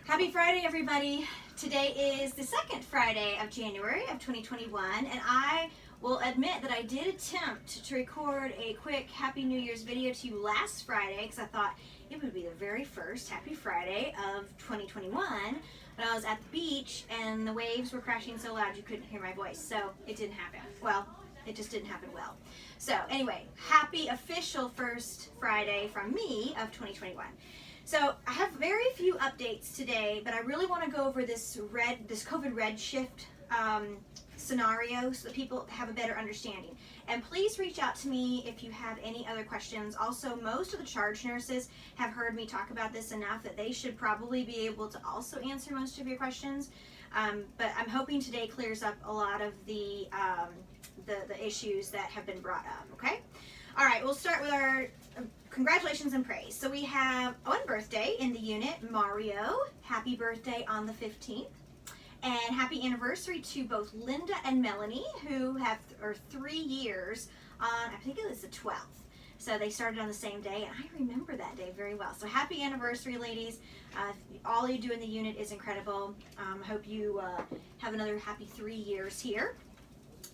Happy Friday, everybody. Today is the second Friday of January of 2021, and I will admit that I did attempt to record a quick Happy New Year's video to you last Friday because I thought it would be the very first Happy Friday of 2021, but I was at the beach and the waves were crashing so loud you couldn't hear my voice, so it didn't happen. Well, it just didn't happen well. So anyway, happy official first Friday from me of 2021. So I have very few updates today, but I really want to go over this COVID redshift scenario so that people have a better understanding. And please reach out to me if you have any other questions. Also, most of the charge nurses have heard me talk about this enough that they should probably be able to also answer most of your questions. But I'm hoping today clears up a lot of the issues that have been brought up, okay? All right, we'll start with our congratulations and praise. So we have one birthday in the unit, Mario. Happy birthday on the 15th. And happy anniversary to both Linda and Melanie, who are 3 years on, I think it was the 12th. So they started on the same day, and I remember that day very well. So happy anniversary, ladies. All you do in the unit is incredible. Hope you have another happy 3 years here.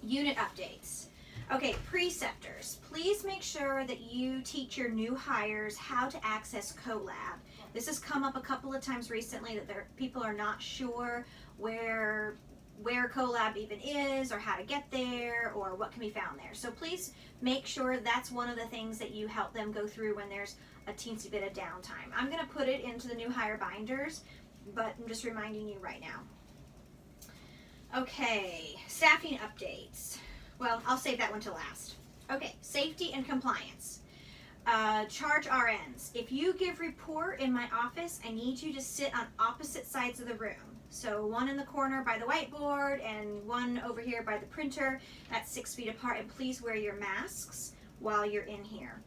Unit updates. Okay, preceptors, please make sure that you teach your new hires how to access CoLab. This has come up a couple of times recently that people are not sure where CoLab even is or how to get there or what can be found there. So please make sure that's one of the things that you help them go through when there's a teensy bit of downtime. I'm going to put it into the new hire binders, but I'm just reminding you right now. Okay, staffing updates. Well, I'll save that one to last. Okay, safety and compliance. Charge RNs. If you give report in my office, I need you to sit on opposite sides of the room. So one in the corner by the whiteboard and one over here by the printer. That's 6 feet apart. And please wear your masks while you're in here.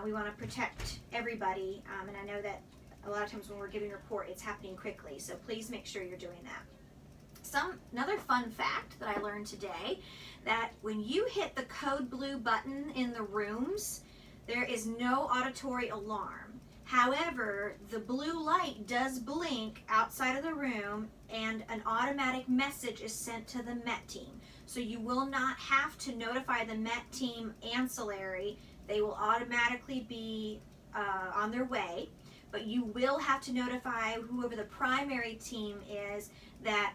We want to protect everybody. And I know that a lot of times when we're giving report, it's happening quickly. So please make sure you're doing that. Another fun fact that I learned today, that when you hit the code blue button in the rooms, there is no auditory alarm. However, the blue light does blink outside of the room and an automatic message is sent to the MET team. So you will not have to notify the MET team ancillary. They will automatically be on their way, but you will have to notify whoever the primary team is that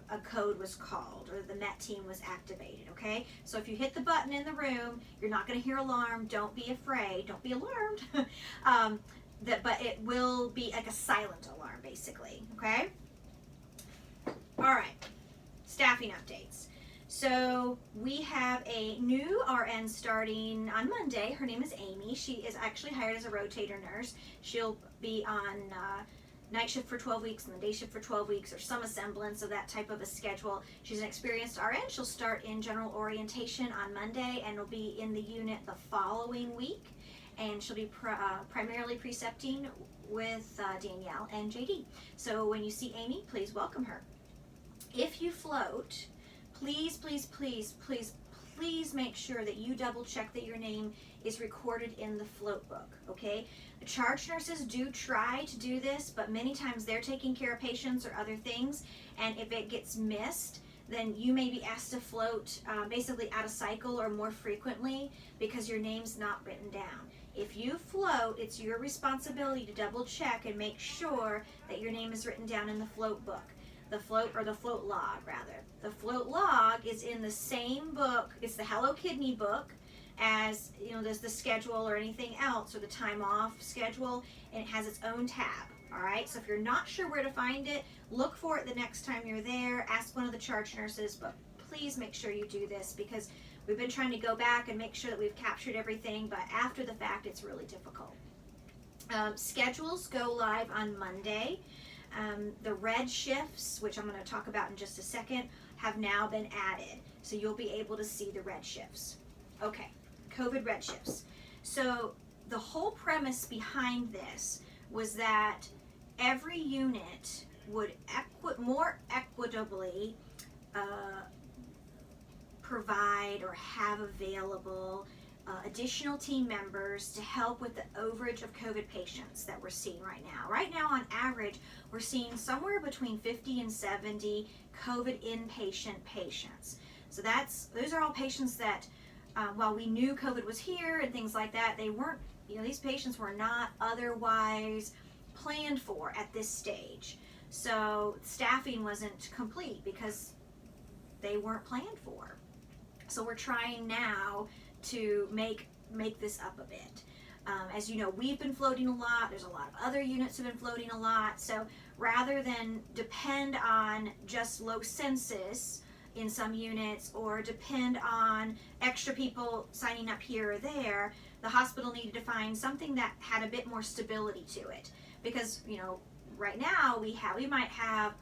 a code was called or the MET team was activated, okay? So if you hit the button in the room, you're not going to hear alarm. Don't be afraid. Don't be alarmed. But it will be like a silent alarm, basically, okay? All right, staffing updates. So we have a new RN starting on Monday. Her name is Amy. She is actually hired as a rotator nurse. She'll be on night shift for 12 weeks and the day shift for 12 weeks or some semblance of that type of a schedule. She's an experienced RN. She'll start in general orientation on Monday and will be in the unit the following week. And she'll be primarily precepting with Danielle and JD. So when you see Amy, please welcome her. If you float, please, please, please, please, please make sure that you double check that your name is recorded in the float book, okay? The charge nurses do try to do this, but many times they're taking care of patients or other things, and if it gets missed, then you may be asked to float basically out of cycle or more frequently because your name's not written down. If you float, it's your responsibility to double check and make sure that your name is written down in the float book. The float log rather. The float log is in the same book. It's the Hello Kidney book as, you know, there's the schedule or anything else or the time off schedule, and it has its own tab. All right, so if you're not sure where to find it, look for it the next time you're there. Ask one of the charge nurses, but please make sure you do this because we've been trying to go back and make sure that we've captured everything, but after the fact, it's really difficult. Schedules go live on Monday. The red shifts, which I'm going to talk about in just a second, have now been added. So you'll be able to see the red shifts. Okay, COVID red shifts. So the whole premise behind this was that every unit would more equitably provide or have available additional team members to help with the overage of COVID patients that we're seeing right now. Right now, on average, we're seeing somewhere between 50 and 70 COVID inpatient patients. So those are all patients that, while we knew COVID was here and things like that, they weren't, these patients were not otherwise planned for at this stage. So staffing wasn't complete because they weren't planned for. So we're trying now to make this up a bit. As you know, we've been floating a lot. There's a lot of other units who've been floating a lot. So rather than depend on just low census in some units or depend on extra people signing up here or there, the hospital needed to find something that had a bit more stability to it. Because, right now we might have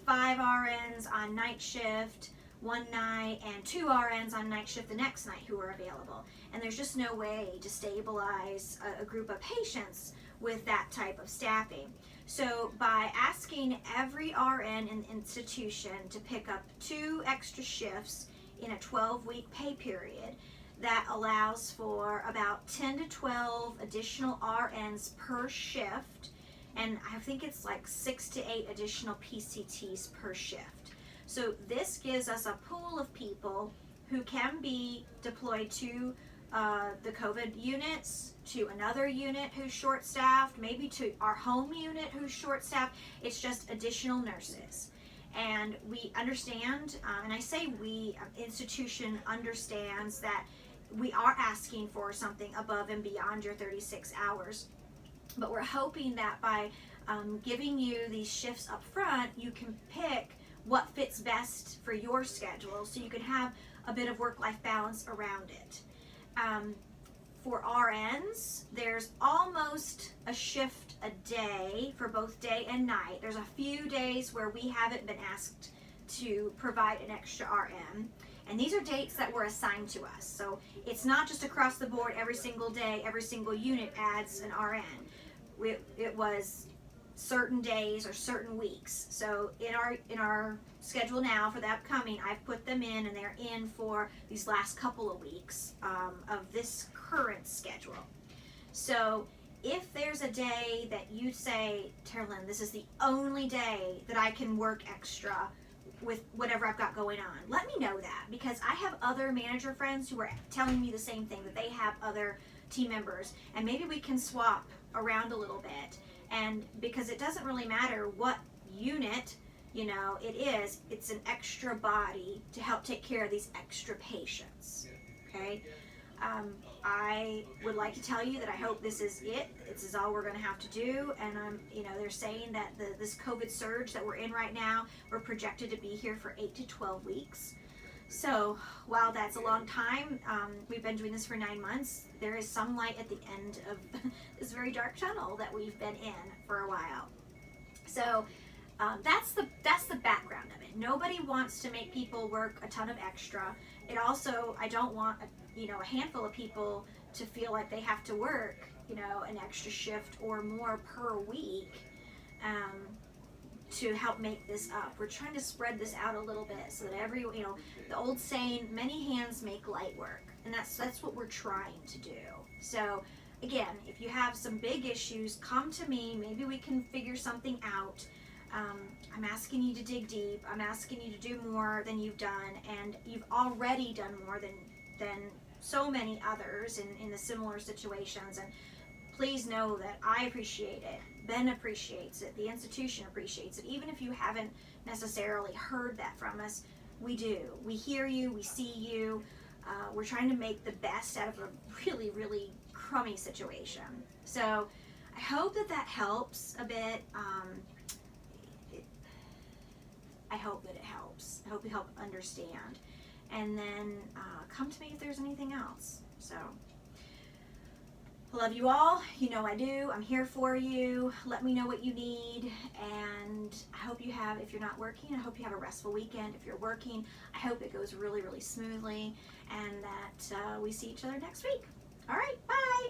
5 RNs on night shift one night and 2 RNs on night shift the next night who are available. And there's just no way to stabilize a group of patients with that type of staffing. So by asking every RN in the institution to pick up 2 extra shifts in a 12-week pay period, that allows for about 10 to 12 additional RNs per shift, and I think it's like 6 to 8 additional PCTs per shift. So this gives us a pool of people who can be deployed to the COVID units, to another unit who's short-staffed, maybe to our home unit who's short-staffed. It's just additional nurses. And we understand, and I say we, institution understands that we are asking for something above and beyond your 36 hours. But we're hoping that by giving you these shifts up front, you can pick what fits best for your schedule so you can have a bit of work-life balance around it. For RNs, there's almost a shift a day for both day and night. There's a few days where we haven't been asked to provide an extra RN. And these are dates that were assigned to us. So it's not just across the board every single day, every single unit adds an RN. It was certain days or certain weeks. So in our schedule now for the upcoming, I've put them in, and they're in for these last couple of weeks of this current schedule. So if there's a day that you say, Terlyn, this is the only day that I can work extra with whatever I've got going on, let me know that, because I have other manager friends who are telling me the same thing, that they have other team members, and maybe we can swap around a little bit. And because it doesn't really matter what unit it is, it's an extra body to help take care of these extra patients. Okay, I would like to tell you that I hope this is it. This is all we're going to have to do. And they're saying that this COVID surge that we're in right now, we're projected to be here for 8 to 12 weeks. So while that's a long time, we've been doing this for 9 months. There is some light at the end of this very dark tunnel that we've been in for a while. So that's the background of it. Nobody wants to make people work a ton of extra. It also, I don't want a handful of people to feel like they have to work an extra shift or more per week to help make this up. We're trying to spread this out a little bit so that the old saying, many hands make light work, and that's what we're trying to do. So again, if you have some big issues, come to me. Maybe we can figure something out. I'm asking you to dig deep. I'm asking you to do more than you've done, and you've already done more than so many others in the similar situations. And please know that I appreciate it. Ben appreciates it. The institution appreciates it. Even if you haven't necessarily heard that from us, we do. We hear you. We see you. We're trying to make the best out of a really, really crummy situation. So I hope that helps a bit. I hope that it helps. I hope you help understand. And then come to me if there's anything else. So I love you all. You know I do. I'm here for you. Let me know what you need. And I hope you have, if you're not working, I hope you have a restful weekend. If you're working, I hope it goes really, really smoothly, and that we see each other next week. All right, bye.